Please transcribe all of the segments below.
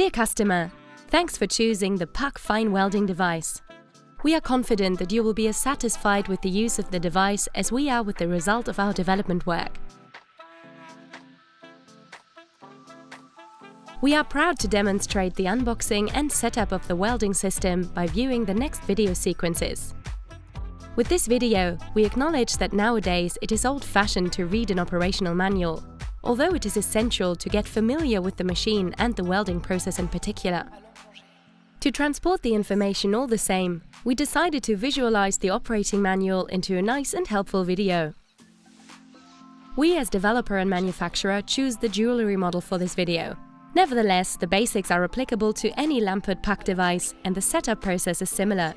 Dear customer, thanks for choosing the Puck Fine Welding device. We are confident that you will be as satisfied with the use of the device as we are with the result of our development work. We are proud to demonstrate the unboxing and setup of the welding system by viewing the next video sequences. With this video, we acknowledge that nowadays it is old-fashioned to read an operational manual, although it is essential to get familiar with the machine and the welding process in particular. To transport the information all the same, we decided to visualize the operating manual into a nice and helpful video. We as developer and manufacturer choose the jewelry model for this video. Nevertheless, the basics are applicable to any Lampert Puck device and the setup process is similar.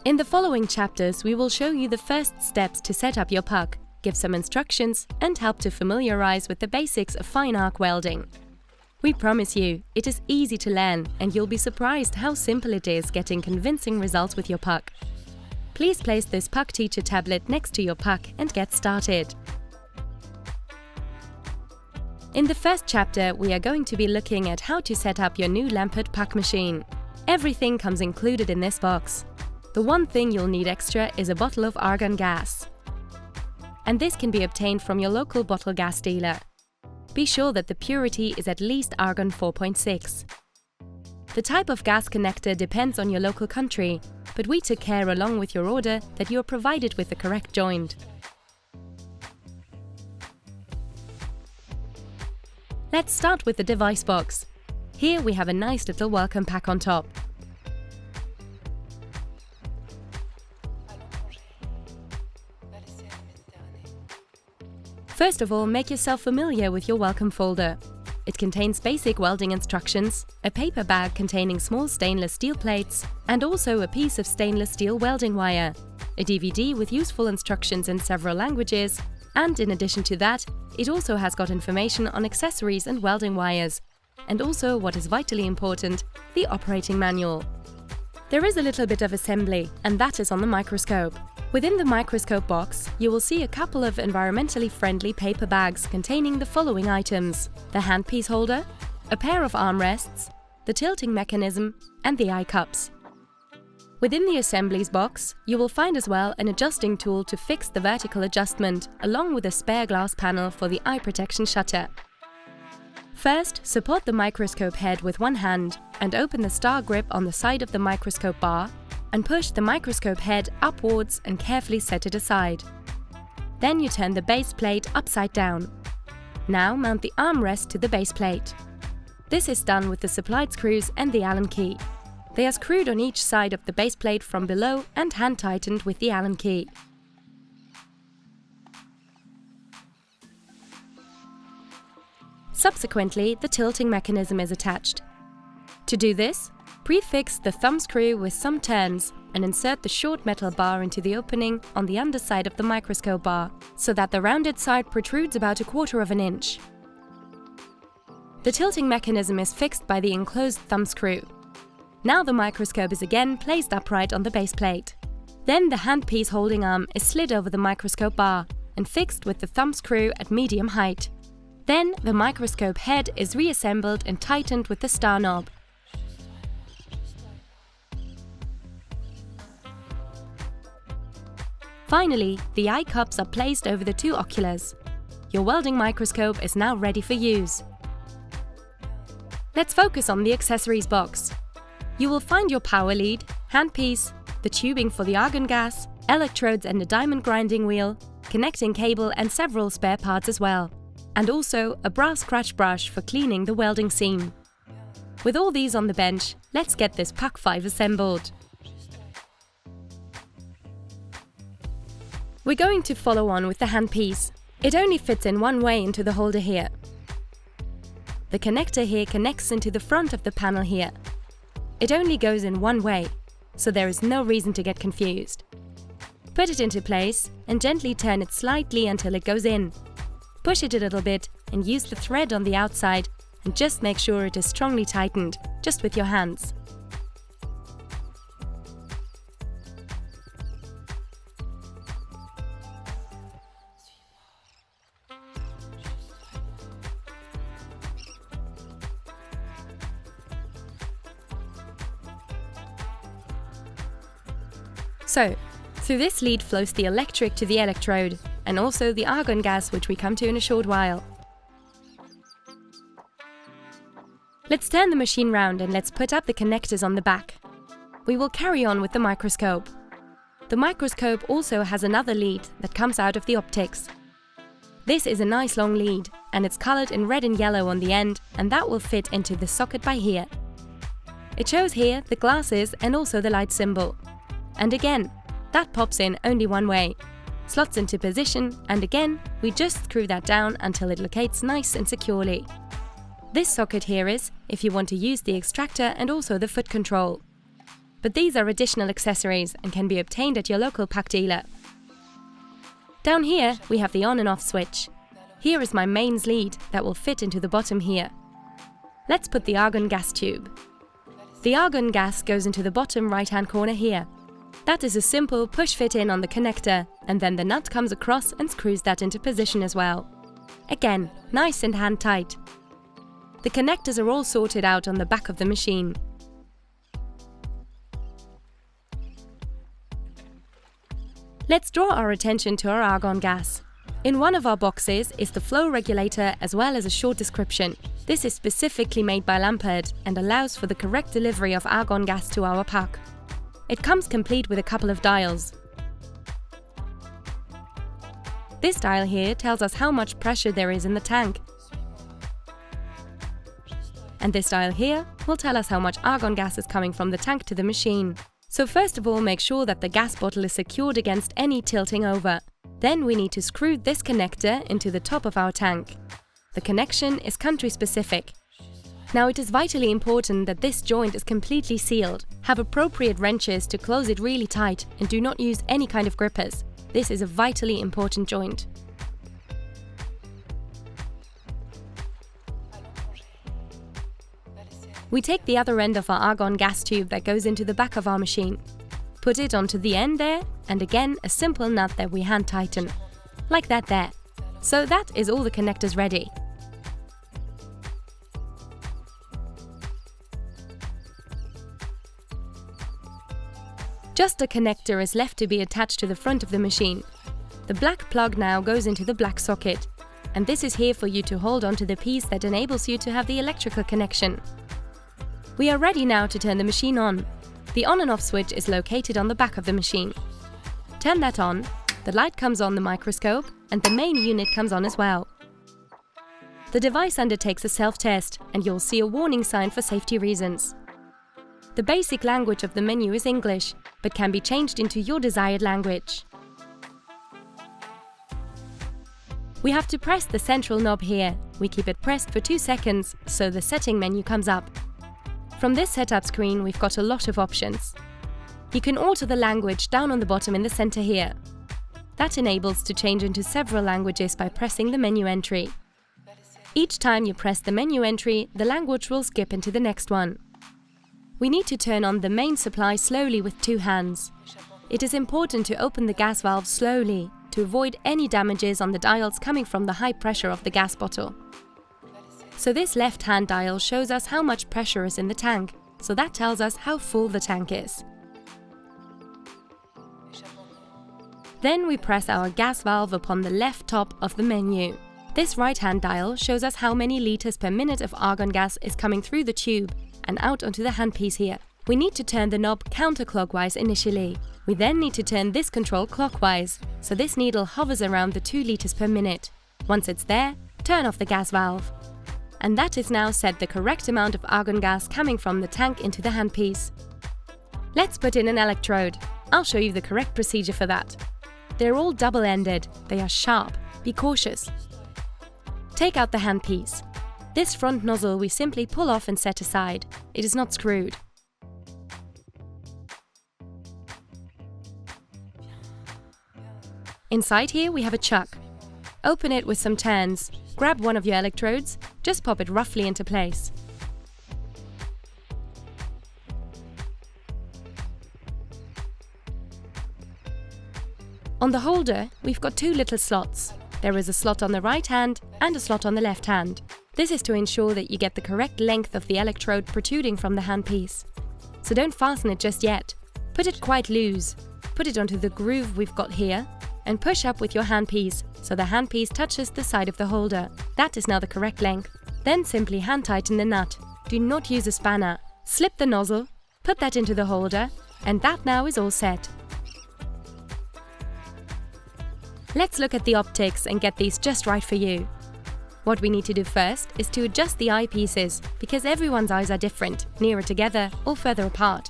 In the following chapters, we will show you the first steps to set up your puck, give some instructions, and help to familiarize with the basics of fine arc welding. We promise you, it is easy to learn, and you'll be surprised how simple it is getting convincing results with your puck. Please place this Puck Teacher tablet next to your puck and get started. In the first chapter, we are going to be looking at how to set up your new Lampert Puck machine. Everything comes included in this box. The one thing you'll need extra is a bottle of argon gas. And this can be obtained from your local bottle gas dealer. Be sure that the purity is at least argon 4.6. The type of gas connector depends on your local country, but we took care along with your order that you are provided with the correct joint. Let's start with the device box. Here we have a nice little welcome pack on top. First of all, make yourself familiar with your welcome folder. It contains basic welding instructions, a paper bag containing small stainless steel plates, and also a piece of stainless steel welding wire, a DVD with useful instructions in several languages, and in addition to that, it also has got information on accessories and welding wires, and also, what is vitally important, the operating manual. There is a little bit of assembly, and that is on the microscope. Within the microscope box, you will see a couple of environmentally friendly paper bags containing the following items: the handpiece holder, a pair of armrests, the tilting mechanism, and the eye cups. Within the assemblies box, you will find as well an adjusting tool to fix the vertical adjustment, along with a spare glass panel for the eye protection shutter. First, support the microscope head with one hand and open the star grip on the side of the microscope bar and push the microscope head upwards and carefully set it aside. Then you turn the base plate upside down. Now mount the armrest to the base plate. This is done with the supplied screws and the Allen key. They are screwed on each side of the base plate from below and hand tightened with the Allen key. Subsequently, the tilting mechanism is attached. To do this, prefix the thumb screw with some turns and insert the short metal bar into the opening on the underside of the microscope bar, so that the rounded side protrudes about 1/4 of an inch. The tilting mechanism is fixed by the enclosed thumb screw. Now the microscope is again placed upright on the base plate. Then the handpiece holding arm is slid over the microscope bar and fixed with the thumb screw at medium height. Then the microscope head is reassembled and tightened with the star knob. Finally, the eye cups are placed over the two oculars. Your welding microscope is now ready for use. Let's focus on the accessories box. You will find your power lead, handpiece, the tubing for the argon gas, electrodes and a diamond grinding wheel, connecting cable and several spare parts as well. And also a brass scratch brush for cleaning the welding seam. With all these on the bench, let's get this Puck 5 assembled. We're going to follow on with the handpiece. It only fits in one way into the holder here. The connector here connects into the front of the panel here. It only goes in one way, so there is no reason to get confused. Put it into place and gently turn it slightly until it goes in. Push it a little bit and use the thread on the outside and just make sure it is strongly tightened, just with your hands. Through this lead flows the electric to the electrode, and also the argon gas, which we come to in a short while. Let's turn the machine round and let's put up the connectors on the back. We will carry on with the microscope. The microscope also has another lead that comes out of the optics. This is a nice long lead, and it's colored in red and yellow on the end, and that will fit into the socket by here. It shows here the glasses and also the light symbol. And again, that pops in only one way. Slots into position, and again, we just screw that down until it locates nice and securely. This socket here is if you want to use the extractor and also the foot control. But these are additional accessories and can be obtained at your local puck dealer. Down here, we have the on and off switch. Here is my mains lead that will fit into the bottom here. Let's put the argon gas tube. The argon gas goes into the bottom right-hand corner here. That is a simple push fit in on the connector, and then the nut comes across and screws that into position as well. Again, nice and hand tight. The connectors are all sorted out on the back of the machine. Let's draw our attention to our argon gas. In one of our boxes is the flow regulator as well as a short description. This is specifically made by Lampert and allows for the correct delivery of argon gas to our puck. It comes complete with a couple of dials. This dial here tells us how much pressure there is in the tank. And this dial here will tell us how much argon gas is coming from the tank to the machine. So first of all, make sure that the gas bottle is secured against any tilting over. Then we need to screw this connector into the top of our tank. The connection is country specific. Now it is vitally important that this joint is completely sealed. Have appropriate wrenches to close it really tight and do not use any kind of grippers. This is a vitally important joint. We take the other end of our argon gas tube that goes into the back of our machine. Put it onto the end there, and again a simple nut that we hand tighten. Like that there. So that is all the connectors ready. Just a connector is left to be attached to the front of the machine. The black plug now goes into the black socket, and this is here for you to hold onto the piece that enables you to have the electrical connection. We are ready now to turn the machine on. The on and off switch is located on the back of the machine. Turn that on, the light comes on the microscope, and the main unit comes on as well. The device undertakes a self-test, and you'll see a warning sign for safety reasons. The basic language of the menu is English, but can be changed into your desired language. We have to press the central knob here. We keep it pressed for 2 seconds, so the setting menu comes up. From this setup screen, we've got a lot of options. You can alter the language down on the bottom in the center here. That enables to change into several languages by pressing the menu entry. Each time you press the menu entry, the language will skip into the next one. We need to turn on the main supply slowly with 2 hands. It is important to open the gas valve slowly to avoid any damages on the dials coming from the high pressure of the gas bottle. So this left-hand dial shows us how much pressure is in the tank, so that tells us how full the tank is. Then we press our gas valve upon the left top of the menu. This right-hand dial shows us how many liters per minute of argon gas is coming through the tube and out onto the handpiece here. We need to turn the knob counterclockwise initially. We then need to turn this control clockwise, so this needle hovers around the 2 liters per minute. Once it's there, turn off the gas valve. And that is now set the correct amount of argon gas coming from the tank into the handpiece. Let's put in an electrode. I'll show you the correct procedure for that. They're all double-ended, they are sharp, be cautious. Take out the handpiece. This front nozzle we simply pull off and set aside. It is not screwed. Inside here we have a chuck. Open it with some turns. Grab one of your electrodes, just pop it roughly into place. On the holder, we've got 2 little slots. There is a slot on the right hand and a slot on the left hand. This is to ensure that you get the correct length of the electrode protruding from the handpiece. So don't fasten it just yet. Put it quite loose. Put put it onto the groove we've got here, and push up with your handpiece, so the handpiece touches the side of the holder. That is now the correct length. Then simply hand tighten the nut. Do not use a spanner. Slip the nozzle, put that into the holder, and that now is all set. Let's look at the optics and get these just right for you. What we need to do first is to adjust the eyepieces, because everyone's eyes are different, nearer together or further apart.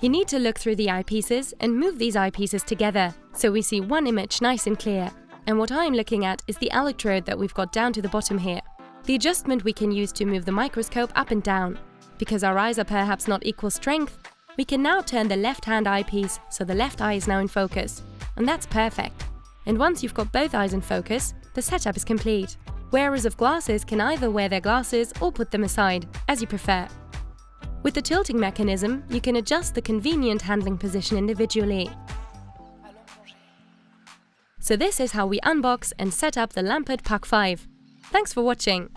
You need to look through the eyepieces and move these eyepieces together, so we see one image nice and clear. And what I'm looking at is the electrode that we've got down to the bottom here. The adjustment we can use to move the microscope up and down. Because our eyes are perhaps not equal strength, we can now turn the left-hand eyepiece so the left eye is now in focus. And that's perfect. And once you've got both eyes in focus, the setup is complete. Wearers of glasses can either wear their glasses or put them aside, as you prefer. With the tilting mechanism, you can adjust the convenient handling position individually. So this is how we unbox and set up the Lampert Puck 5. Thanks for watching!